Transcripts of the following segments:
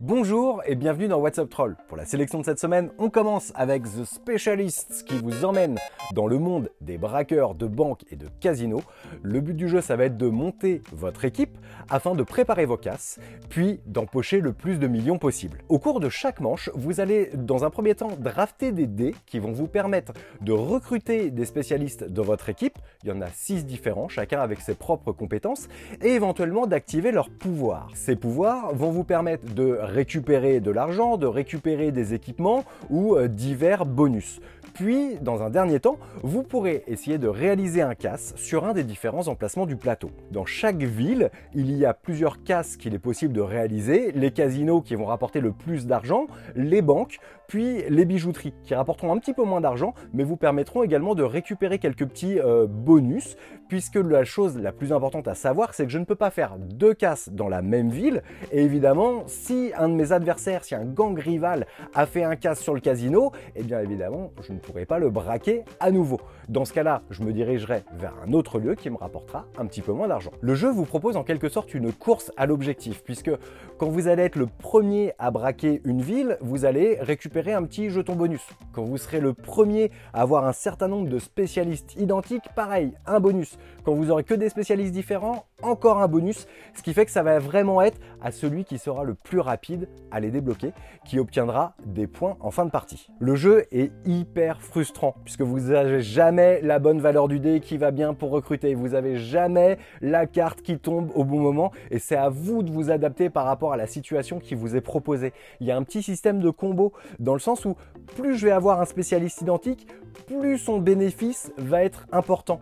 Bonjour et bienvenue dans What's Up Troll. Pour la sélection de cette semaine, on commence avec The Specialists qui vous emmène dans le monde des braqueurs de banques et de casinos. Le but du jeu, ça va être de monter votre équipe afin de préparer vos casses, puis d'empocher le plus de millions possible. Au cours de chaque manche, vous allez dans un premier temps drafter des dés qui vont vous permettre de recruter des spécialistes dans votre équipe. Il y en a 6 différents, chacun avec ses propres compétences, et éventuellement d'activer leurs pouvoirs. Ces pouvoirs vont vous permettre de récupérer de l'argent, de récupérer des équipements ou divers bonus. Puis, dans un dernier temps, vous pourrez essayer de réaliser un casse sur un des différents emplacements du plateau. Dans chaque ville, il y a plusieurs casses qu'il est possible de réaliser, les casinos qui vont rapporter le plus d'argent, les banques, puis les bijouteries qui rapporteront un petit peu moins d'argent, mais vous permettront également de récupérer quelques petits bonus, puisque la chose la plus importante à savoir, c'est que je ne peux pas faire 2 casses dans la même ville, et évidemment, si un de mes adversaires, si un gang rival a fait un casse sur le casino, eh bien évidemment, je ne pourrai pas le braquer à nouveau. Dans ce cas-là, je me dirigerai vers un autre lieu qui me rapportera un petit peu moins d'argent. Le jeu vous propose en quelque sorte une course à l'objectif, puisque quand vous allez être le premier à braquer une ville, vous allez récupérer un petit jeton bonus. Quand vous serez le premier à avoir un certain nombre de spécialistes identiques, pareil, un bonus. Quand vous aurez que des spécialistes différents, encore un bonus, ce qui fait que ça va vraiment être à celui qui sera le plus rapide à les débloquer, qui obtiendra des points en fin de partie. Le jeu est hyper frustrant, puisque vous n'avez jamais la bonne valeur du dé qui va bien pour recruter, vous n'avez jamais la carte qui tombe au bon moment, et c'est à vous de vous adapter par rapport à la situation qui vous est proposée. Il y a un petit système de combo, dans le sens où plus je vais avoir un spécialiste identique, plus son bénéfice va être important.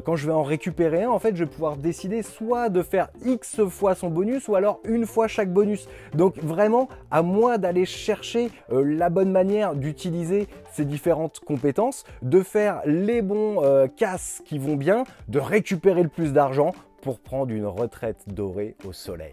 Quand je vais en récupérer un, en fait, je vais pouvoir décider soit de faire X fois son bonus, ou alors une fois chaque bonus. Donc vraiment, à moi d'aller chercher la bonne manière d'utiliser ces différentes compétences, de faire les bons casses qui vont bien, de récupérer le plus d'argent pour prendre une retraite dorée au soleil.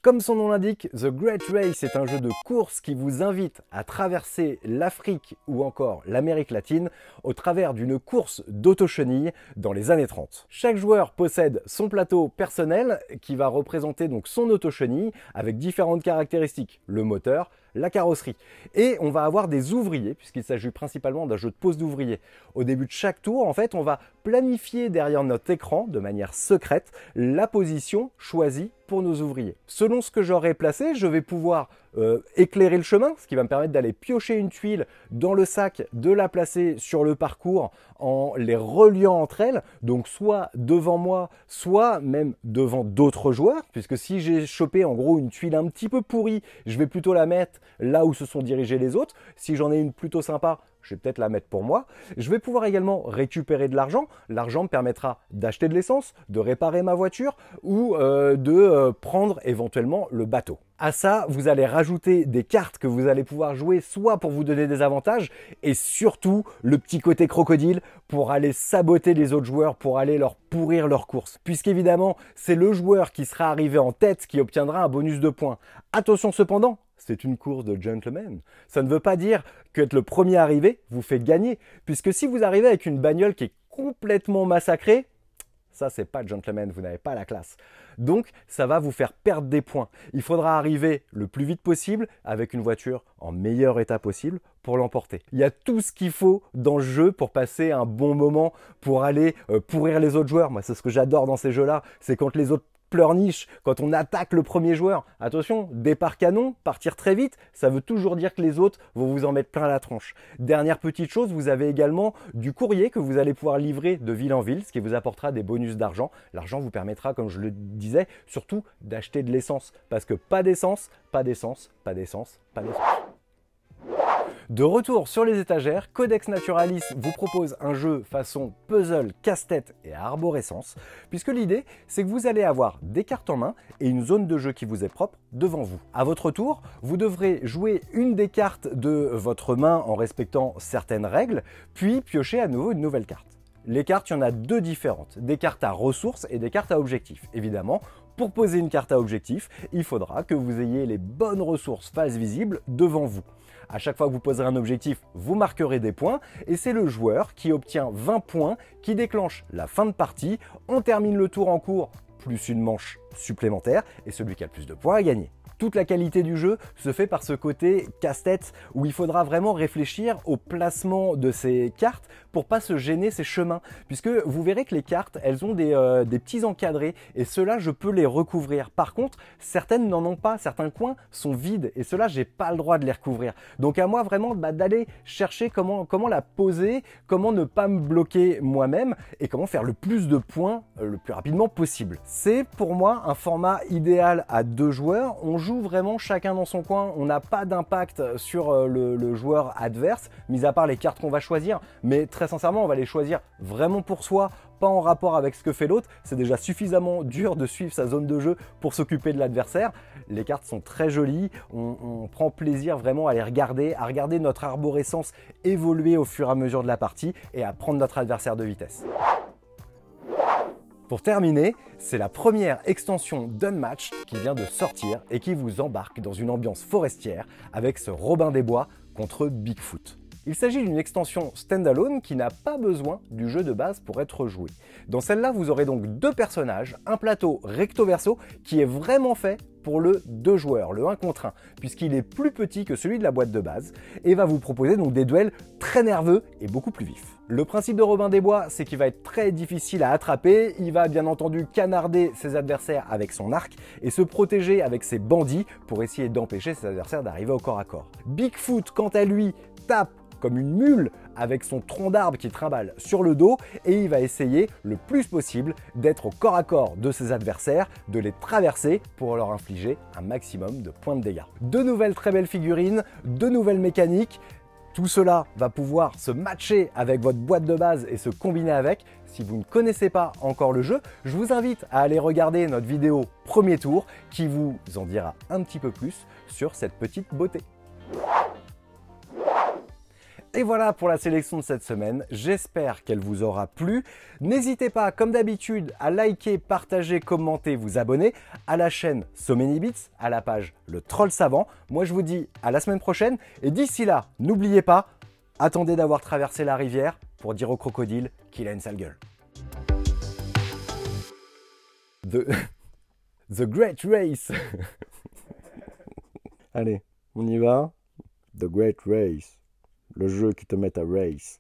Comme son nom l'indique, The Great Race est un jeu de course qui vous invite à traverser l'Afrique ou encore l'Amérique latine au travers d'une course d'autochenilles dans les années 30. Chaque joueur possède son plateau personnel qui va représenter donc son autochenille avec différentes caractéristiques, le moteur, la carrosserie. Et on va avoir des ouvriers, puisqu'il s'agit principalement d'un jeu de pose d'ouvriers. Au début de chaque tour, en fait, on va planifier derrière notre écran, de manière secrète, la position choisie pour nos ouvriers. Selon ce que j'aurai placé, je vais pouvoir éclairer le chemin, ce qui va me permettre d'aller piocher une tuile dans le sac, de la placer sur le parcours en les reliant entre elles, donc soit devant moi, soit même devant d'autres joueurs, puisque si j'ai chopé en gros une tuile un petit peu pourrie, je vais plutôt la mettre là où se sont dirigés les autres. Si j'en ai une plutôt sympa, je vais peut-être la mettre pour moi. Je vais pouvoir également récupérer de l'argent. L'argent me permettra d'acheter de l'essence, de réparer ma voiture ou de prendre éventuellement le bateau. À ça, vous allez rajouter des cartes que vous allez pouvoir jouer soit pour vous donner des avantages et surtout le petit côté crocodile pour aller saboter les autres joueurs, pour aller leur pourrir leur course. Puisqu'évidemment, c'est le joueur qui sera arrivé en tête qui obtiendra un bonus de points. Attention cependant, c'est une course de gentlemen. Ça ne veut pas dire qu'être le premier arrivé vous fait gagner, puisque si vous arrivez avec une bagnole qui est complètement massacrée, ça c'est pas gentleman, vous n'avez pas la classe. Donc ça va vous faire perdre des points. Il faudra arriver le plus vite possible avec une voiture en meilleur état possible pour l'emporter. Il y a tout ce qu'il faut dans le jeu pour passer un bon moment, pour aller pourrir les autres joueurs. Moi c'est ce que j'adore dans ces jeux-là, c'est quand les autres pleurniche, quand on attaque le premier joueur. Attention, départ canon, partir très vite, ça veut toujours dire que les autres vont vous en mettre plein la tronche. Dernière petite chose, vous avez également du courrier que vous allez pouvoir livrer de ville en ville, ce qui vous apportera des bonus d'argent. L'argent vous permettra, comme je le disais, surtout d'acheter de l'essence. Parce que pas d'essence, pas d'essence, pas d'essence, pas d'essence. De retour sur les étagères, Codex Naturalis vous propose un jeu façon puzzle, casse-tête et arborescence, puisque l'idée c'est que vous allez avoir des cartes en main et une zone de jeu qui vous est propre devant vous. À votre tour, vous devrez jouer une des cartes de votre main en respectant certaines règles, puis piocher à nouveau une nouvelle carte. Les cartes, il y en a 2 différentes, des cartes à ressources et des cartes à objectifs. Évidemment, pour poser une carte à objectif, il faudra que vous ayez les bonnes ressources face visible devant vous. À chaque fois que vous poserez un objectif, vous marquerez des points et c'est le joueur qui obtient 20 points qui déclenche la fin de partie. On termine le tour en cours plus une manche supplémentaire, et celui qui a le plus de points a gagné. Toute la qualité du jeu se fait par ce côté casse-tête où il faudra vraiment réfléchir au placement de ces cartes pour pas se gêner ces chemins. Puisque vous verrez que les cartes, elles ont des petits encadrés et ceux-là, je peux les recouvrir. Par contre, certaines n'en ont pas, certains coins sont vides et ceux-là, j'ai pas le droit de les recouvrir. Donc à moi vraiment d'aller chercher comment la poser, comment ne pas me bloquer moi-même et comment faire le plus de points le plus rapidement possible. C'est pour moi un format idéal à 2 joueurs. On joue vraiment chacun dans son coin, on n'a pas d'impact sur le joueur adverse, mis à part les cartes qu'on va choisir, mais très sincèrement, on va les choisir vraiment pour soi, pas en rapport avec ce que fait l'autre. C'est déjà suffisamment dur de suivre sa zone de jeu pour s'occuper de l'adversaire. Les cartes sont très jolies, on prend plaisir vraiment à les regarder, à regarder notre arborescence évoluer au fur et à mesure de la partie et à prendre notre adversaire de vitesse. Pour terminer, c'est la première extension d'Unmatched qui vient de sortir et qui vous embarque dans une ambiance forestière avec ce Robin des Bois contre Bigfoot. Il s'agit d'une extension standalone qui n'a pas besoin du jeu de base pour être joué. Dans celle-là, vous aurez donc 2 personnages, un plateau recto-verso qui est vraiment fait pour le 2 joueurs, le 1 contre 1, puisqu'il est plus petit que celui de la boîte de base et va vous proposer donc des duels très nerveux et beaucoup plus vifs. Le principe de Robin des Bois, c'est qu'il va être très difficile à attraper, il va bien entendu canarder ses adversaires avec son arc et se protéger avec ses bandits pour essayer d'empêcher ses adversaires d'arriver au corps à corps. Bigfoot, quant à lui, tape comme une mule avec son tronc d'arbre qui trimballe sur le dos et il va essayer le plus possible d'être au corps à corps de ses adversaires, de les traverser pour leur infliger un maximum de points de dégâts. 2 nouvelles très belles figurines, 2 nouvelles mécaniques. Tout cela va pouvoir se matcher avec votre boîte de base et se combiner avec. Si vous ne connaissez pas encore le jeu, je vous invite à aller regarder notre vidéo premier tour qui vous en dira un petit peu plus sur cette petite beauté. Et voilà pour la sélection de cette semaine, j'espère qu'elle vous aura plu. N'hésitez pas, comme d'habitude, à liker, partager, commenter, vous abonner à la chaîne So Many Bits, à la page Le Troll Savant. Moi je vous dis à la semaine prochaine, et d'ici là, n'oubliez pas, attendez d'avoir traversé la rivière pour dire au crocodile qu'il a une sale gueule. The Great Race. Allez, on y va. The Great Race. Le jeu qui te met à race.